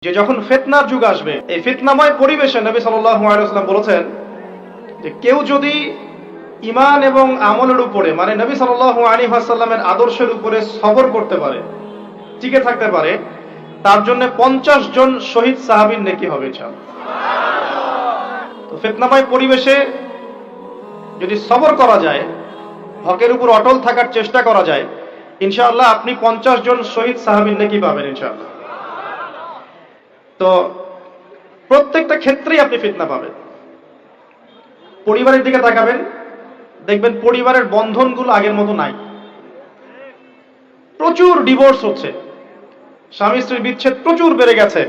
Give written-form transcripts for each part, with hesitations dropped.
যে যখন ফিতনার যুগ আসবে, এই ফিতনাময় পরিবেশে নবী সাল্লাল্লাহু আলাইহি ওয়াসাল্লাম বলেছেন যে কেউ যদি ঈমান এবং আমলের উপরে, মানে নবী সাল্লাল্লাহু আলাইহি ওয়াসাল্লামের আদর্শের উপরে সবর করতে পারে, টিকে থাকতে পারে, তার জন্য 50 জন শহীদ সাহাবীর নেকি হবে ইনশাআল্লাহ। তো ফিতনাময় পরিবেশে যদি সবর করা যায়, হকের উপর অটল থাকার চেষ্টা করা যায়, ইনশাআল্লাহ আপনি 50 জন শহীদ সাহাবীর নেকি পাবেন ইনশাআল্লাহ। তো প্রত্যেকটা ক্ষেত্রেই আপনি ফিতনা পাবেন। পরিবারের দিকে তাকাবেন, দেখবেন পরিবারের বন্ধনগুলো আগের মতো নাই। প্রচুর ডিভোর্স হচ্ছে, স্বামী স্ত্রীর বিচ্ছেদ প্রচুর বেড়ে গেছে।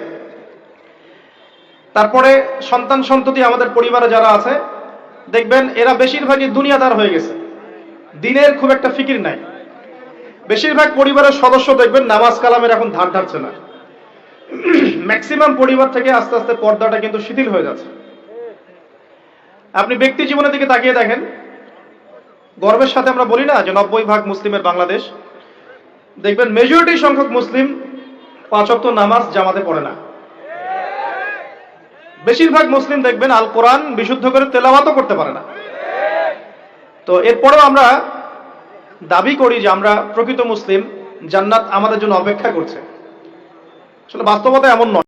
তারপরে সন্তান সন্ততি আমাদের পরিবারে যারা আছে, দেখবেন এরা বেশিরভাগই দুনিয়াদার হয়ে গেছে, দিনের খুব একটা ফিকির নাই। বেশিরভাগ পরিবারের সদস্য দেখবেন নামাজ কালামের এখন ধার ধারছে না। ম্যাক্সিমাম পরিবার থেকে আস্তে আস্তে পর্দাটা কিন্তু শিথিল হয়ে যাচ্ছে। আপনি ব্যক্তি জীবনের দিকে তাকিয়ে দেখেন, গর্বের সাথে আমরা বলি না যে 90% মুসলিমের বাংলাদেশ, দেখবেন মেজরিটি সংখ্যক মুসলিম 5 ওয়াক্ত নামাজ জামাতে পড়ে না। বেশিরভাগ মুসলিম দেখবেন আল কোরআন বিশুদ্ধ করে তেলাওয়াতও করতে পারে না। তো এরপরেও আমরা দাবি করি যে আমরা প্রকৃত মুসলিম, জান্নাত আমাদের জন্য অপেক্ষা করছে। আসলে বাস্তবতা এমন নয়।